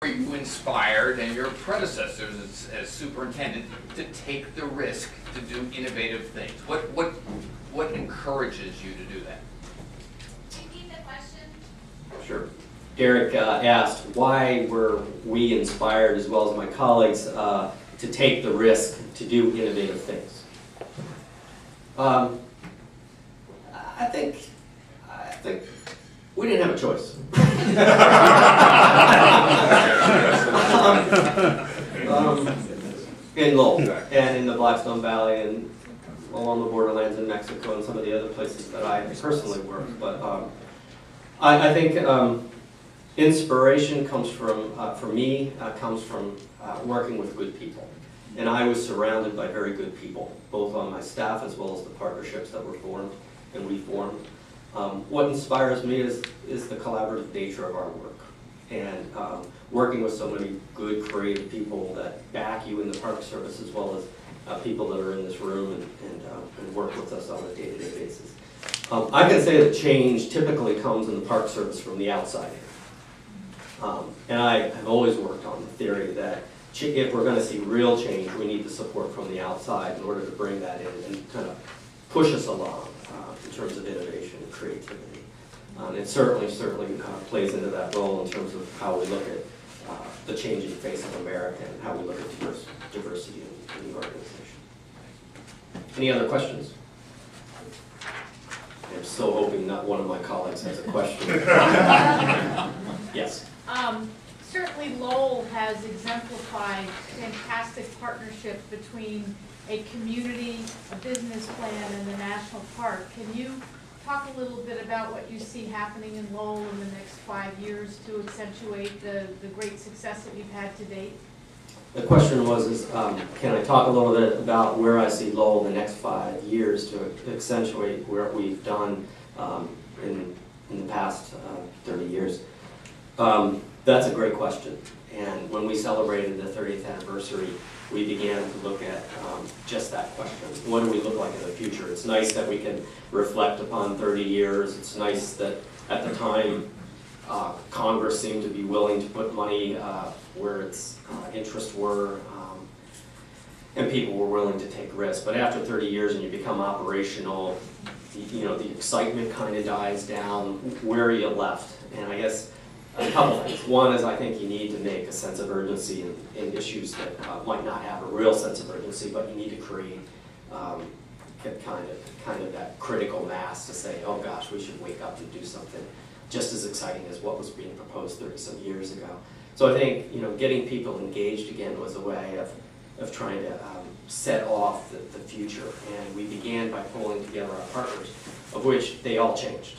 you inspired and your predecessors as superintendent to take the risk to do innovative things? What encourages you to do that? Repeat the question. Sure. Derek asked, why were we inspired, as well as my colleagues, to take the risk to do innovative things? I think we didn't have a choice. In Lowell and in the Blackstone Valley and along the borderlands in Mexico and some of the other places that I personally work. But I think inspiration comes from, for me, comes from working with good people. And I was surrounded by very good people, both on my staff as well as the partnerships that were formed and we formed. What inspires me is the collaborative nature of our work, and working with so many good, creative people that back you in the Park Service, as well as people that are in this room and work with us on a day-to-day basis. I can say that change typically comes in the Park Service from the outside. And I have always worked on the theory that if we're going to see real change, we need the support from the outside in order to bring that in and kind of push us along in terms of innovation and creativity. It certainly plays into that role in terms of how we look at the changing face of America and how we look at diversity in the organization. Any other questions? I'm so hoping not one of my colleagues has a question. Yes. Certainly Lowell has exemplified fantastic partnership between a community, a business plan, and the national park. Can you talk a little bit about what you see happening in Lowell in the next 5 years to accentuate the great success that you've had to date? The question was, can I talk a little bit about where I see Lowell in the next 5 years to accentuate what we've done in the past 30 years? That's a great question. And when we celebrated the 30th anniversary, we began to look at just that question. What do we look like in the future? It's nice that we can reflect upon 30 years. It's nice that at the time Congress seemed to be willing to put money where its interests were, and people were willing to take risks. But after 30 years and you become operational, the excitement kind of dies down. Where are you left? And I guess a couple things. One is I think you need to make a sense of urgency in issues that might not have a real sense of urgency, but you need to create kind of that critical mass to say, oh gosh, we should wake up and do something just as exciting as what was being proposed 30-some years ago. So I think getting people engaged again was a way of trying to set off the future. And we began by pulling together our partners, of which they all changed.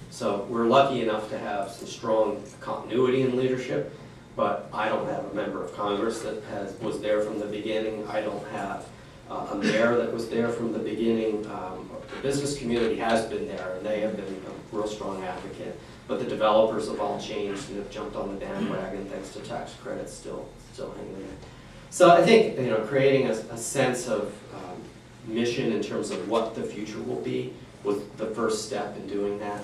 So we're lucky enough to have some strong continuity in leadership, but I don't have a member of Congress that was there from the beginning. I don't have a mayor that was there from the beginning. The business community has been there, and they have been a real strong advocate. But the developers have all changed and have jumped on the bandwagon thanks to tax credits still hanging there. So I think creating a sense of mission in terms of what the future will be was the first step in doing that.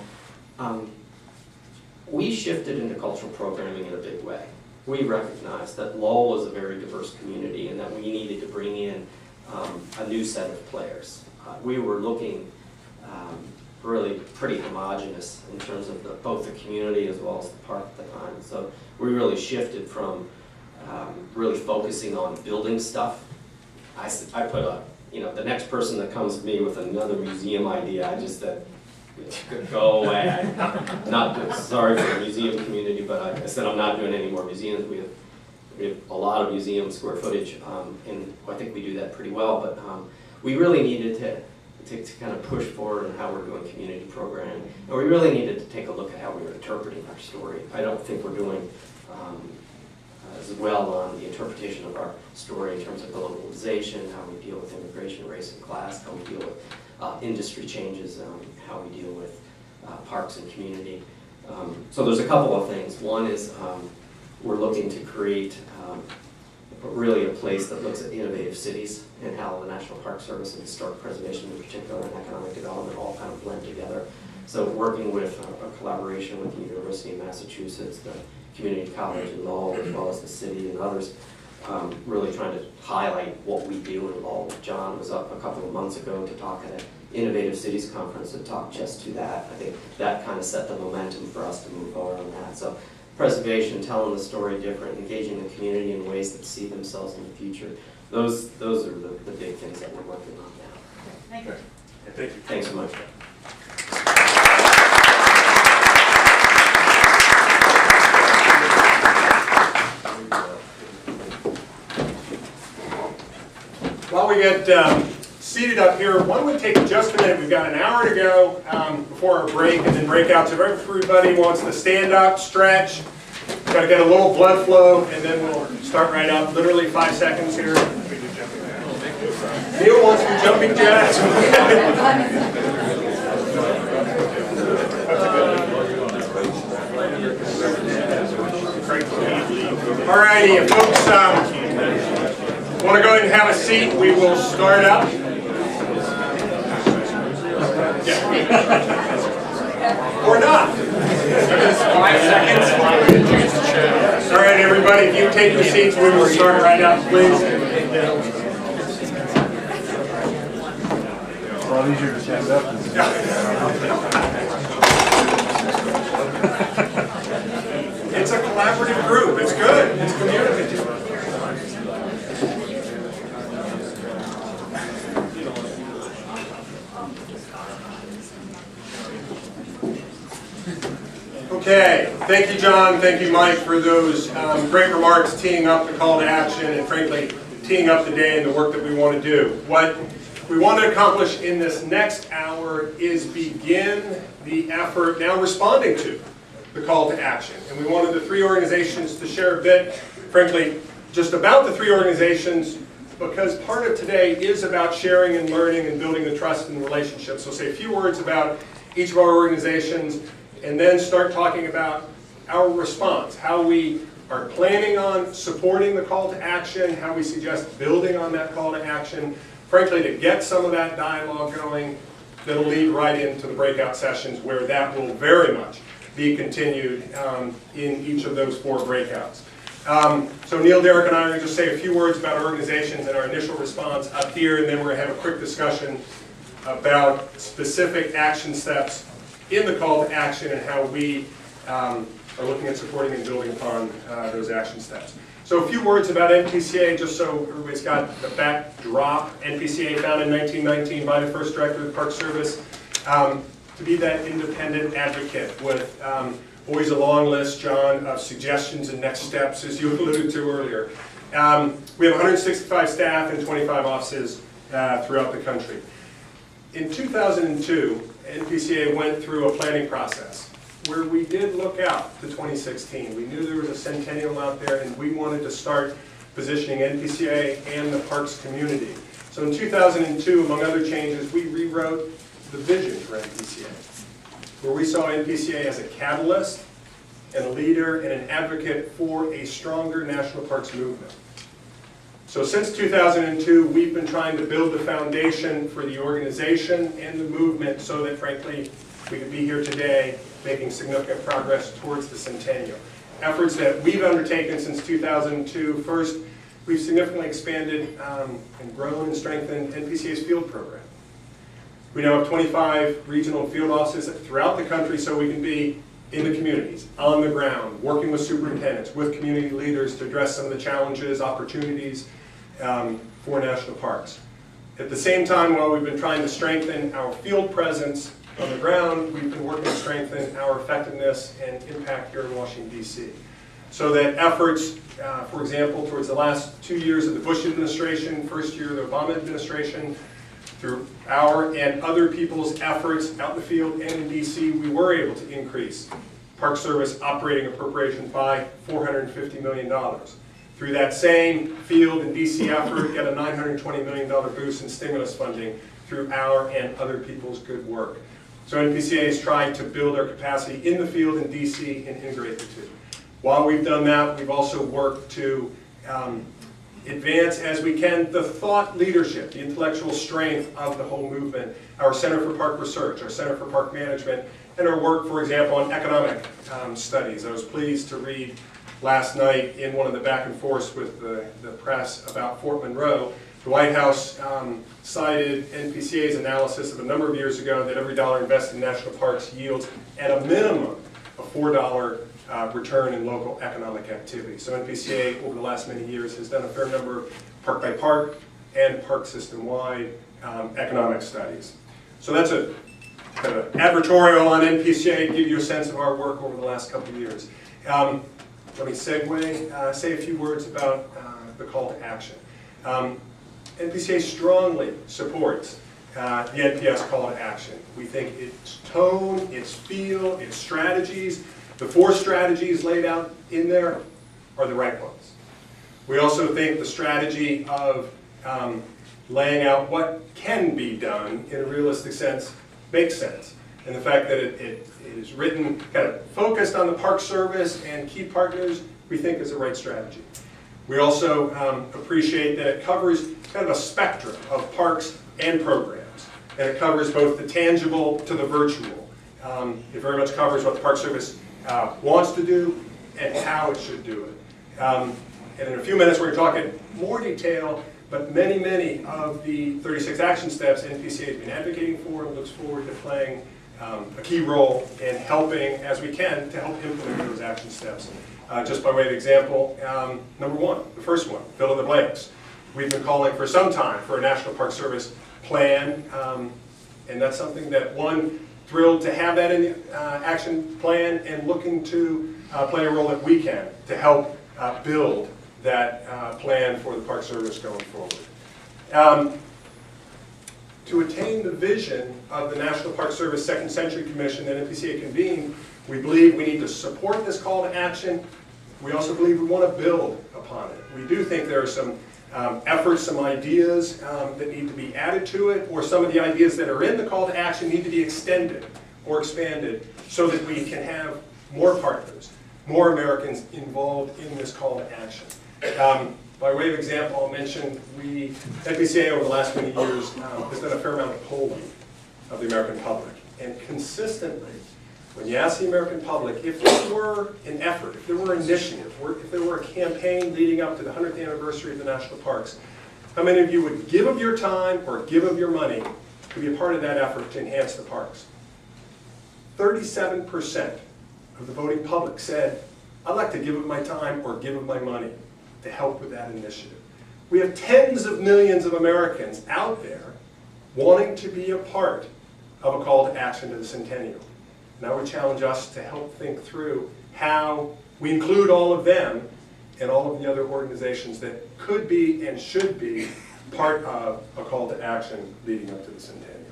We shifted into cultural programming in a big way. We recognized that Lowell was a very diverse community and that we needed to bring in a new set of players. We were looking really pretty homogenous in terms of both the community as well as the park at the time. So we really shifted from really focusing on building stuff. I put the next person that comes to me with another museum idea, I just said, go away. I'm not sorry for the museum community, but I said I'm not doing any more museums. We have a lot of museum square footage, and I think we do that pretty well. But we really needed to kind of push forward on how we're doing community programming, and we really needed to take a look at how we were interpreting our story. I don't think we're doing as well on the interpretation of our story in terms of globalization, how we deal with immigration, race, and class, how we deal with industry changes, how we deal with parks and community. So there's a couple of things. One is we're looking to create really a place that looks at innovative cities and how the National Park Service and historic preservation in particular and economic development all kind of blend together. So working with a collaboration with the University of Massachusetts, the community college in Lowell, as well as the city and others, really trying to highlight what we do in Lowell. John was up a couple of months ago to talk at an Innovative Cities Conference and talk just to that. I think that kind of set the momentum for us to move forward on that. So preservation, telling the story different, engaging the community in ways that see themselves in the future. Those are the big things that we're working on now. Thank you. Thank you. Thanks so much. While we get seated up here, why don't we take just a minute? We've got an hour to go before our break, and then breakouts. If everybody wants to stand up, stretch, got to get a little blood flow, and then we'll start right up. Literally 5 seconds here. Neil wants to jumping jacks. All righty, if folks want to go ahead and have a seat, we will start up. Yeah. Or not. 5 seconds. All right, everybody, if you take your seats, we will start right up, please. It's a lot easier to stand up. It's a collaborative group. It's good. It's communicative. Okay, thank you, John. Thank you, Mike, for those great remarks, teeing up the call to action, and frankly, teeing up the day and the work that we want to do. What we want to accomplish in this next hour is begin the effort now responding to the call to action. And we wanted the three organizations to share a bit, frankly, just about the three organizations, because part of today is about sharing and learning and building the trust and relationships. So say a few words about each of our organizations, and then start talking about our response, how we are planning on supporting the call to action, how we suggest building on that call to action, frankly, to get some of that dialogue going that'll lead right into the breakout sessions where that will very much be continued in each of those 4 breakouts. So Neil, Derek, and I are going to just say a few words about our organizations and our initial response up here, and then we're going to have a quick discussion about specific action steps in the call to action and how we are looking at supporting and building upon those action steps. So a few words about NPCA, just so everybody's got the backdrop. NPCA founded in 1919 by the first director of the Park Service to be that independent advocate with always a long list, John, of suggestions and next steps, as you alluded to earlier. We have 165 staff and 25 offices throughout the country. In 2002, NPCA went through a planning process where we did look out to 2016. We knew there was a centennial out there, and we wanted to start positioning NPCA and the parks community. So in 2002, among other changes, we rewrote the vision for NPCA, where we saw NPCA as a catalyst and a leader and an advocate for a stronger national parks movement. So since 2002, we've been trying to build the foundation for the organization and the movement so that, frankly, we could be here today making significant progress towards the centennial. Efforts that we've undertaken since 2002. First, we've significantly expanded and grown and strengthened NPCA's field program. We now have 25 regional field offices throughout the country so we can be in the communities, on the ground, working with superintendents, with community leaders to address some of the challenges, opportunities for national parks. At the same time, while we've been trying to strengthen our field presence on the ground, we've been working to strengthen our effectiveness and impact here in Washington, D.C. So that efforts, for example, towards the last 2 years of the Bush administration, first year of the Obama administration, through our and other people's efforts out in the field and in D.C., we were able to increase Park Service operating appropriations by $450 million. Through that same field and D.C. effort, get a $920 million boost in stimulus funding through our and other people's good work. So NPCA has tried to build our capacity in the field in D.C. and integrate the two. While we've done that, we've also worked to advance as we can the thought leadership, the intellectual strength of the whole movement. Our Center for Park Research, our Center for Park Management and our work, for example, on economic studies. I was pleased to read last night in one of the back and forths with the press about Fort Monroe. The White House cited NPCA's analysis of a number of years ago that every dollar invested in national parks yields at a minimum a $4 return in local economic activity. So NPCA over the last many years has done a fair number of park by park and park system-wide economic studies. So that's a kind of advertorial on NPCA to give you a sense of our work over the last couple of years. Let me segue, say a few words about the call to action. NPCA strongly supports the NPS call to action. We think its tone, its feel, its strategies, the 4 strategies laid out in there are the right ones. We also think the strategy of laying out what can be done in a realistic sense makes sense. And the fact that it is written kind of focused on the Park Service and key partners, we think is the right strategy. We also appreciate that it covers kind of a spectrum of parks and programs. And it covers both the tangible to the virtual. It very much covers what the Park Service wants to do and how it should do it. And in a few minutes we're going to talk in more detail, but many of the 36 action steps NPCA has been advocating for and looks forward to playing a key role in helping, as we can, to help implement those action steps. Just by way of example, number 1, the first one, fill in the blanks. We've been calling for some time for a National Park Service plan, and that's something that, one, thrilled to have that in the action plan and looking to play a role that we can to help build that plan for the Park Service going forward. To attain the vision of the National Park Service Second Century Commission that NPCA convened, we believe we need to support this call to action. We also believe we want to build upon it. We do think there are some efforts, some ideas that need to be added to it, or some of the ideas that are in the call to action need to be extended or expanded so that we can have more partners, more Americans involved in this call to action. By way of example, I'll mention NPCA over the last many years has done a fair amount of polling of the American public. And consistently, when you ask the American public, if there were an effort, if there were an initiative, or if there were a campaign leading up to the 100th anniversary of the national parks, how many of you would give of your time or give of your money to be a part of that effort to enhance the parks? 37% of the voting public said, I'd like to give of my time or give of my money to help with that initiative. We have tens of millions of Americans out there wanting to be a part of a call to action to the centennial. Now we challenge us to help think through how we include all of them and all of the other organizations that could be and should be part of a call to action leading up to the centennial.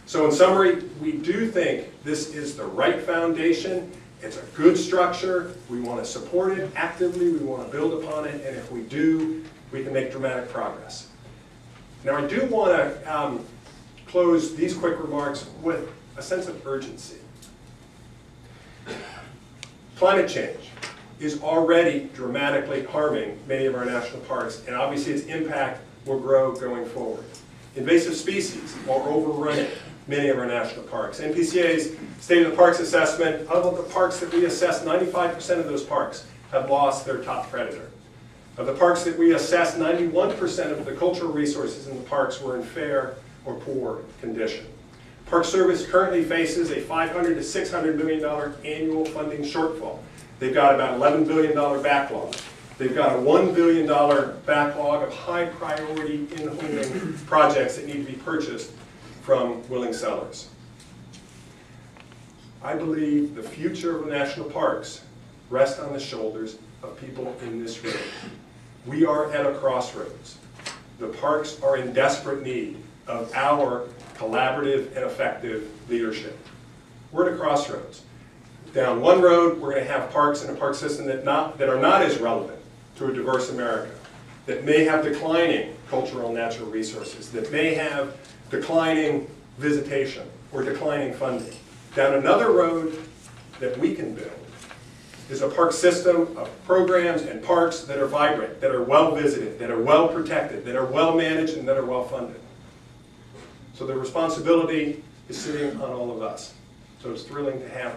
So in summary, we do think this is the right foundation. It's a good structure. We want to support it actively. We want to build upon it. And if we do, we can make dramatic progress. Now I do want to close these quick remarks with a sense of urgency. Climate change is already dramatically harming many of our national parks, and obviously its impact will grow going forward. Invasive species are overrunning many of our national parks. NPCA's State of the Parks assessment, of the parks that we assessed, 95% of those parks have lost their top predator. Of the parks that we assessed, 91% of the cultural resources in the parks were in fair or poor condition. Park Service currently faces a $500 to $600 million annual funding shortfall. They've got about $11 billion backlog. They've got a $1 billion backlog of high priority in-home projects that need to be purchased from willing sellers. I believe the future of the national parks rests on the shoulders of people in this room. We are at a crossroads. The parks are in desperate need of our collaborative and effective leadership. We're at a crossroads. Down one road, we're going to have parks and a park system that are not as relevant to a diverse America, that may have declining cultural and natural resources, that may have declining visitation or declining funding. Down another road that we can build is a park system of programs and parks that are vibrant, that are well visited, that are well protected, that are well managed, and that are well funded. So the responsibility is sitting on all of us. So it's thrilling to have